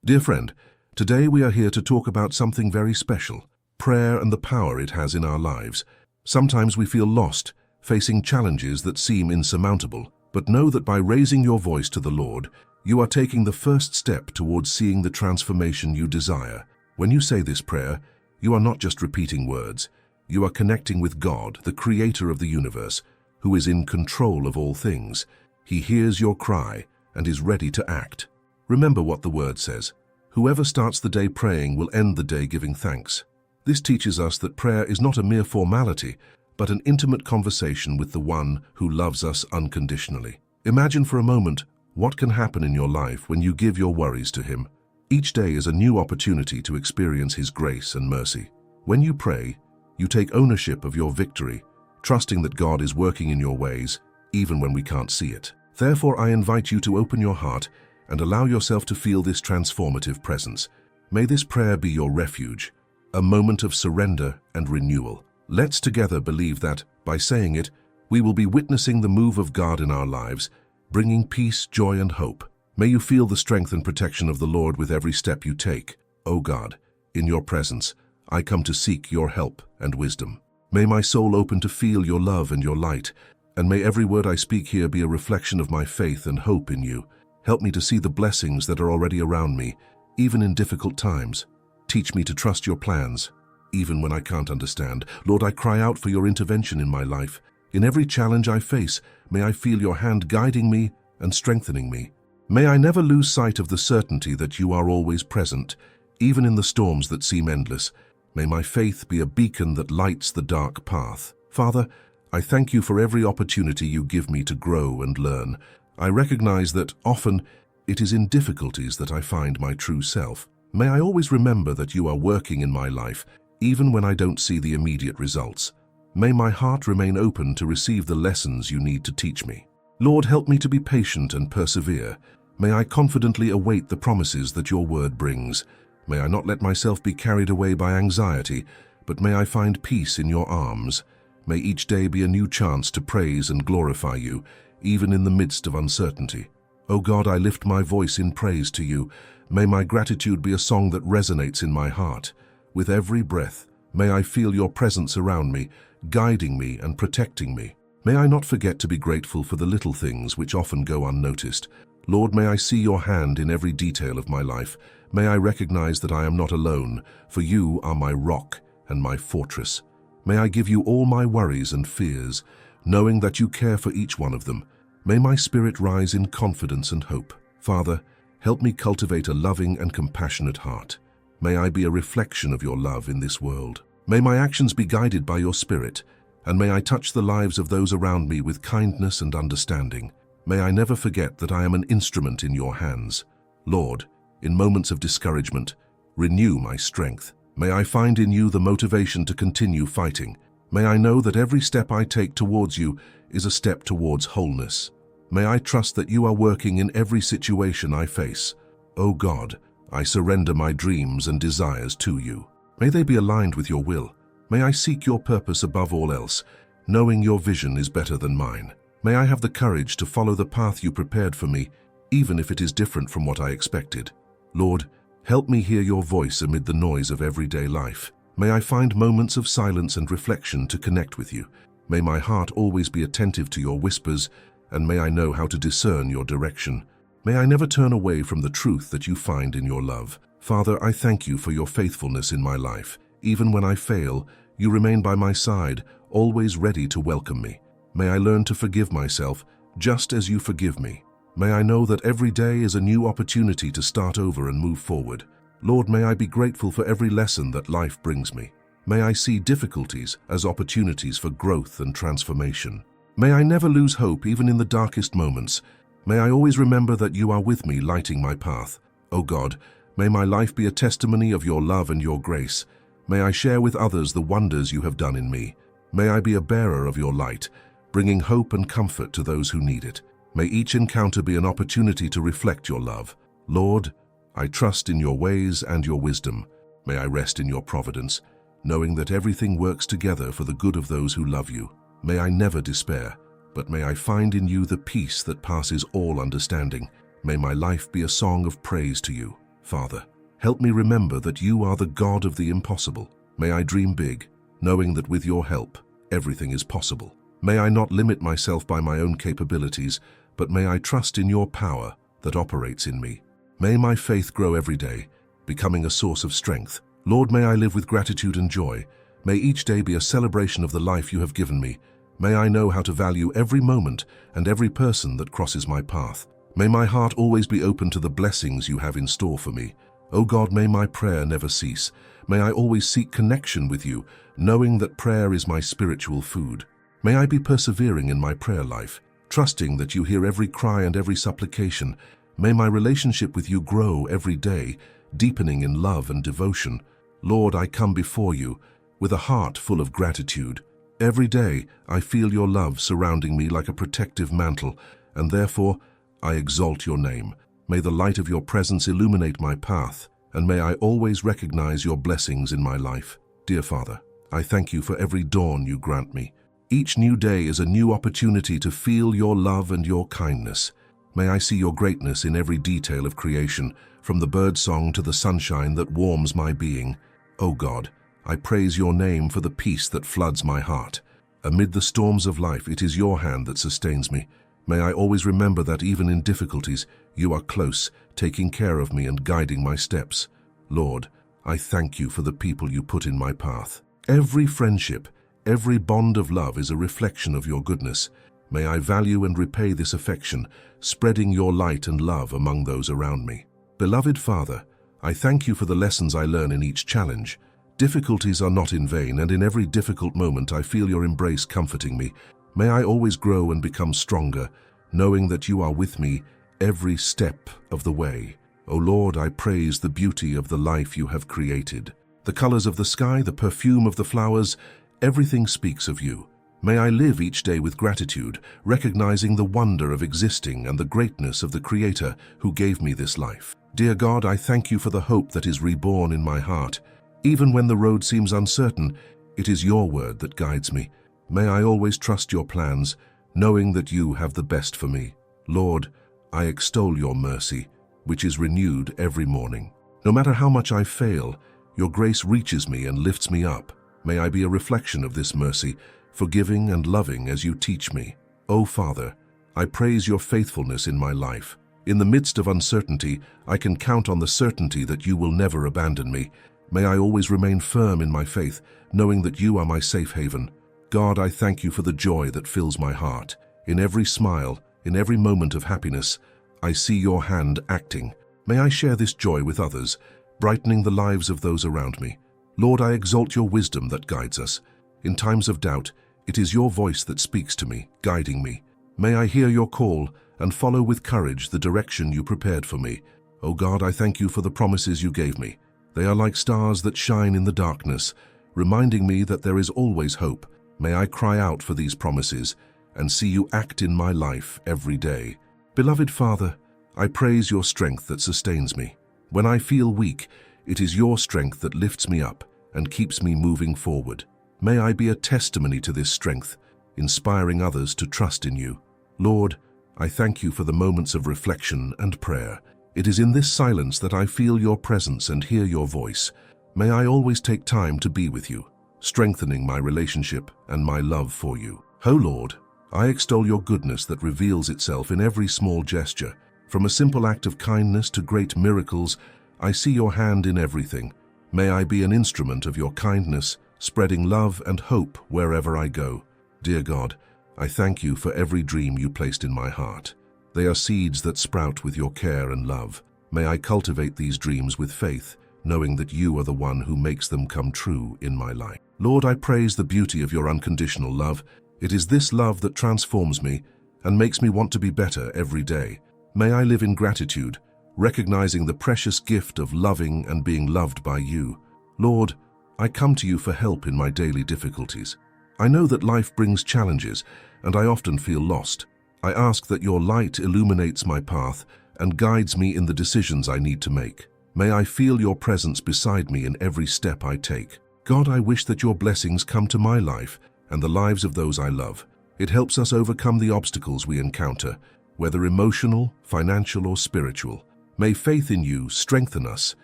Dear friend, today we are here to talk about something very special, prayer and the power it has in our lives. Sometimes we feel lost, facing challenges that seem insurmountable, but know that by raising your voice to the Lord, you are taking the first step towards seeing the transformation you desire. When you say this prayer, you are not just repeating words. You are connecting with God, the creator of the universe, who is in control of all things. He hears your cry and is ready to act. Remember what the word says. Whoever starts the day praying will end the day giving thanks. This teaches us that prayer is not a mere formality, but an intimate conversation with the one who loves us unconditionally. Imagine for a moment what can happen in your life when you give your worries to Him. Each day is a new opportunity to experience His grace and mercy. When you pray, you take ownership of your victory, trusting that God is working in your ways, even when we can't see it. Therefore, I invite you to open your heart and allow yourself to feel this transformative presence. May this prayer be your refuge, a moment of surrender and renewal. Let's together believe that, by saying it, we will be witnessing the move of God in our lives, bringing peace, joy, and hope. May you feel the strength and protection of the Lord with every step you take. O God, in your presence, I come to seek your help and wisdom. May my soul open to feel your love and your light, and may every word I speak here be a reflection of my faith and hope in you. Help me to see the blessings that are already around me, even in difficult times. Teach me to trust your plans, even when I can't understand. Lord, I cry out for your intervention in my life. In every challenge I face, may I feel your hand guiding me and strengthening me. May I never lose sight of the certainty that you are always present, even in the storms that seem endless. May my faith be a beacon that lights the dark path. Father, I thank you for every opportunity you give me to grow and learn. I recognize that often it is in difficulties that I find my true self. May I always remember that you are working in my life, even when I don't see the immediate results. May my heart remain open to receive the lessons you need to teach me. Lord, help me to be patient and persevere. May I confidently await the promises that your word brings. May I not let myself be carried away by anxiety, but may I find peace in your arms. May each day be a new chance to praise and glorify you, even in the midst of uncertainty. O God, I lift my voice in praise to you. May my gratitude be a song that resonates in my heart. With every breath, may I feel your presence around me, guiding me and protecting me. May I not forget to be grateful for the little things which often go unnoticed. Lord, may I see your hand in every detail of my life. May I recognize that I am not alone, for you are my rock and my fortress. May I give you all my worries and fears, knowing that you care for each one of them. May my spirit rise in confidence and hope. Father, help me cultivate a loving and compassionate heart. May I be a reflection of your love in this world. May my actions be guided by your Spirit, and may I touch the lives of those around me with kindness and understanding. May I never forget that I am an instrument in your hands. Lord, in moments of discouragement, renew my strength. May I find in you the motivation to continue fighting. May I know that every step I take towards you is a step towards wholeness. May I trust that you are working in every situation I face. O God, I surrender my dreams and desires to you. May they be aligned with your will. May I seek your purpose above all else, knowing your vision is better than mine. May I have the courage to follow the path you prepared for me, even if it is different from what I expected. Lord, help me hear your voice amid the noise of everyday life. May I find moments of silence and reflection to connect with you. May my heart always be attentive to your whispers, and may I know how to discern your direction. May I never turn away from the truth that you find in your love. Father, I thank you for your faithfulness in my life. Even when I fail, you remain by my side, always ready to welcome me. May I learn to forgive myself, just as you forgive me. May I know that every day is a new opportunity to start over and move forward. Lord, may I be grateful for every lesson that life brings me. May I see difficulties as opportunities for growth and transformation. May I never lose hope even in the darkest moments. May I always remember that you are with me, lighting my path. O God, may my life be a testimony of your love and your grace. May I share with others the wonders you have done in me. May I be a bearer of your light, bringing hope and comfort to those who need it. May each encounter be an opportunity to reflect your love. Lord, I trust in your ways and your wisdom. May I rest in your providence, knowing that everything works together for the good of those who love you. May I never despair, but may I find in you the peace that passes all understanding. May my life be a song of praise to you. Father, help me remember that you are the God of the impossible. May I dream big, knowing that with your help, everything is possible. May I not limit myself by my own capabilities, but may I trust in your power that operates in me. May my faith grow every day, becoming a source of strength. Lord, may I live with gratitude and joy. May each day be a celebration of the life you have given me. May I know how to value every moment and every person that crosses my path. May my heart always be open to the blessings you have in store for me. O God, may my prayer never cease. May I always seek connection with you, knowing that prayer is my spiritual food. May I be persevering in my prayer life, trusting that you hear every cry and every supplication. May my relationship with you grow every day, deepening in love and devotion. Lord, I come before you with a heart full of gratitude. Every day I feel your love surrounding me like a protective mantle, and therefore I exalt your name. May the light of your presence illuminate my path, and may I always recognize your blessings in my life. Dear Father, I thank you for every dawn you grant me. Each new day is a new opportunity to feel your love and your kindness. May I see your greatness in every detail of creation, from the birdsong to the sunshine that warms my being. O God, I praise your name for the peace that floods my heart. Amid the storms of life, it is your hand that sustains me. May I always remember that even in difficulties, you are close, taking care of me and guiding my steps. Lord, I thank you for the people you put in my path. Every friendship, every bond of love is a reflection of your goodness. May I value and repay this affection, spreading your light and love among those around me. Beloved Father, I thank you for the lessons I learn in each challenge. Difficulties are not in vain, and in every difficult moment I feel your embrace comforting me. May I always grow and become stronger, knowing that you are with me every step of the way. O Lord, I praise the beauty of the life you have created. The colors of the sky, the perfume of the flowers, everything speaks of you. May I live each day with gratitude, recognizing the wonder of existing and the greatness of the Creator who gave me this life. Dear God, I thank you for the hope that is reborn in my heart. Even when the road seems uncertain, it is your word that guides me. May I always trust your plans, knowing that you have the best for me. Lord, I extol your mercy, which is renewed every morning. No matter how much I fail, your grace reaches me and lifts me up. May I be a reflection of this mercy, forgiving and loving as you teach me. O Father, I praise your faithfulness in my life. In the midst of uncertainty, I can count on the certainty that you will never abandon me. May I always remain firm in my faith, knowing that you are my safe haven. God, I thank you for the joy that fills my heart. In every smile, in every moment of happiness, I see your hand acting. May I share this joy with others, brightening the lives of those around me. Lord, I exalt your wisdom that guides us. In times of doubt, it is your voice that speaks to me, guiding me. May I hear your call and follow with courage the direction you prepared for me. O God, I thank you for the promises you gave me. They are like stars that shine in the darkness, reminding me that there is always hope. May I cry out for these promises and see you act in my life every day. Beloved Father, I praise your strength that sustains me. When I feel weak, it is your strength that lifts me up and keeps me moving forward. May I be a testimony to this strength, inspiring others to trust in you. Lord, I thank you for the moments of reflection and prayer. It is in this silence that I feel your presence and hear your voice. May I always take time to be with you, strengthening my relationship and my love for you. O Lord, I extol your goodness that reveals itself in every small gesture. From a simple act of kindness to great miracles, I see your hand in everything. May I be an instrument of your kindness, spreading love and hope wherever I go. Dear God, I thank you for every dream you placed in my heart. They are seeds that sprout with your care and love. May I cultivate these dreams with faith, knowing that you are the one who makes them come true in my life. Lord, I praise the beauty of your unconditional love. It is this love that transforms me and makes me want to be better every day. May I live in gratitude, recognizing the precious gift of loving and being loved by you. Lord, I come to you for help in my daily difficulties. I know that life brings challenges, and I often feel lost. I ask that your light illuminates my path and guides me in the decisions I need to make. May I feel your presence beside me in every step I take. God, I wish that your blessings come to my life and the lives of those I love. It helps us overcome the obstacles we encounter, whether emotional, financial, or spiritual. May faith in you strengthen us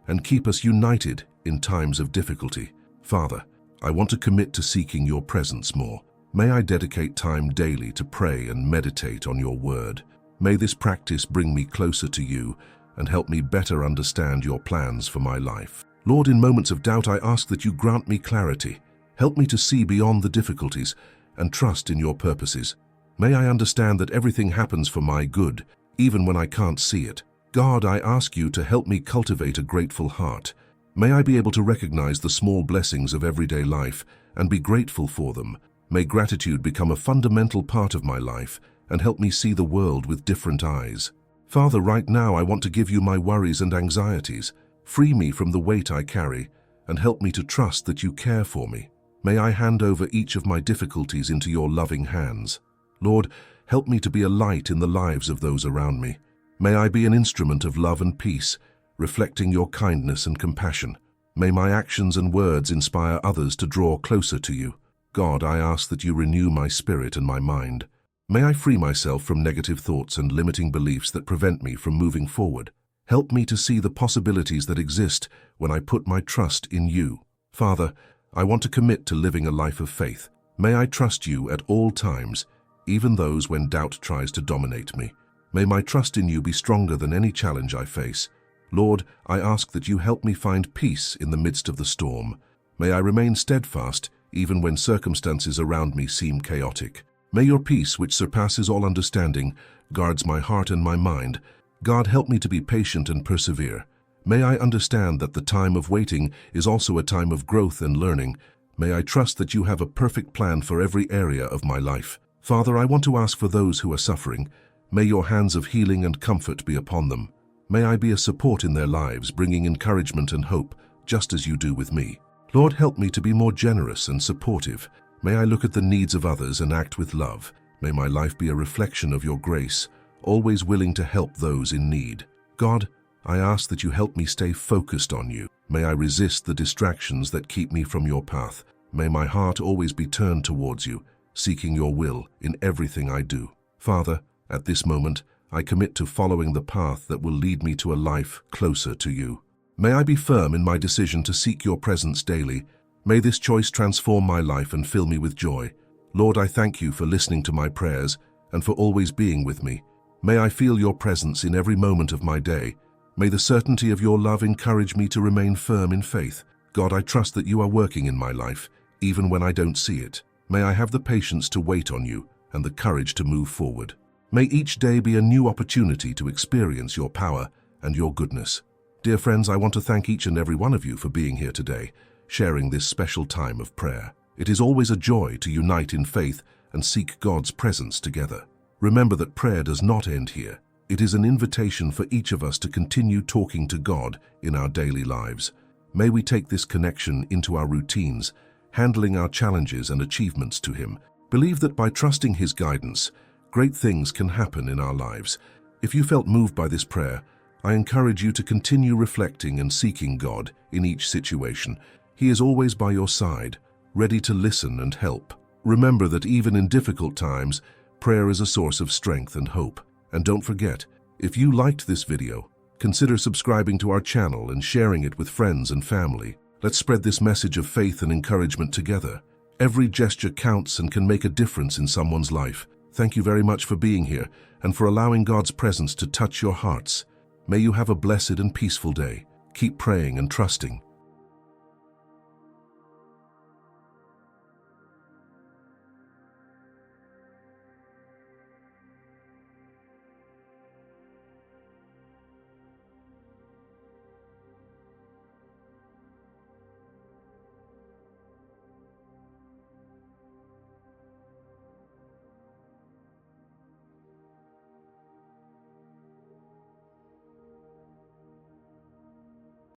and keep us united in times of difficulty. Father, I want to commit to seeking your presence more. May I dedicate time daily to pray and meditate on your word. May this practice bring me closer to you and help me better understand your plans for my life. Lord, in moments of doubt, I ask that you grant me clarity. Help me to see beyond the difficulties and trust in your purposes. May I understand that everything happens for my good, even when I can't see it. God, I ask you to help me cultivate a grateful heart. May I be able to recognize the small blessings of everyday life and be grateful for them. May gratitude become a fundamental part of my life and help me see the world with different eyes. Father, right now I want to give you my worries and anxieties. Free me from the weight I carry and help me to trust that you care for me. May I hand over each of my difficulties into your loving hands. Lord, help me to be a light in the lives of those around me. May I be an instrument of love and peace, reflecting your kindness and compassion. May my actions and words inspire others to draw closer to you. God, I ask that you renew my spirit and my mind. May I free myself from negative thoughts and limiting beliefs that prevent me from moving forward. Help me to see the possibilities that exist when I put my trust in you. Father, I want to commit to living a life of faith. May I trust you at all times, even those when doubt tries to dominate me. May my trust in you be stronger than any challenge I face. Lord, I ask that you help me find peace in the midst of the storm. May I remain steadfast even when circumstances around me seem chaotic. May your peace, which surpasses all understanding, guards my heart and my mind. God, help me to be patient and persevere. May I understand that the time of waiting is also a time of growth and learning. May I trust that you have a perfect plan for every area of my life. Father, I want to ask for those who are suffering. May your hands of healing and comfort be upon them. May I be a support in their lives, bringing encouragement and hope, just as you do with me. Lord, help me to be more generous and supportive. May I look at the needs of others and act with love. May my life be a reflection of your grace, always willing to help those in need. God, I ask that you help me stay focused on you. May I resist the distractions that keep me from your path. May my heart always be turned towards you, seeking your will in everything I do. Father, at this moment, I commit to following the path that will lead me to a life closer to you. May I be firm in my decision to seek your presence daily. May this choice transform my life and fill me with joy. Lord, I thank you for listening to my prayers and for always being with me. May I feel your presence in every moment of my day. May the certainty of your love encourage me to remain firm in faith. God, I trust that you are working in my life, even when I don't see it. May I have the patience to wait on you and the courage to move forward. May each day be a new opportunity to experience your power and your goodness. Dear friends, I want to thank each and every one of you for being here today, sharing this special time of prayer. It is always a joy to unite in faith and seek God's presence together. Remember that prayer does not end here. It is an invitation for each of us to continue talking to God in our daily lives. May we take this connection into our routines, handling our challenges and achievements to Him. Believe that by trusting His guidance, great things can happen in our lives. If you felt moved by this prayer, I encourage you to continue reflecting and seeking God in each situation. He is always by your side, ready to listen and help. Remember that even in difficult times, prayer is a source of strength and hope. And don't forget, if you liked this video, consider subscribing to our channel and sharing it with friends and family. Let's spread this message of faith and encouragement together. Every gesture counts and can make a difference in someone's life. Thank you very much for being here and for allowing God's presence to touch your hearts. May you have a blessed and peaceful day. Keep praying and trusting.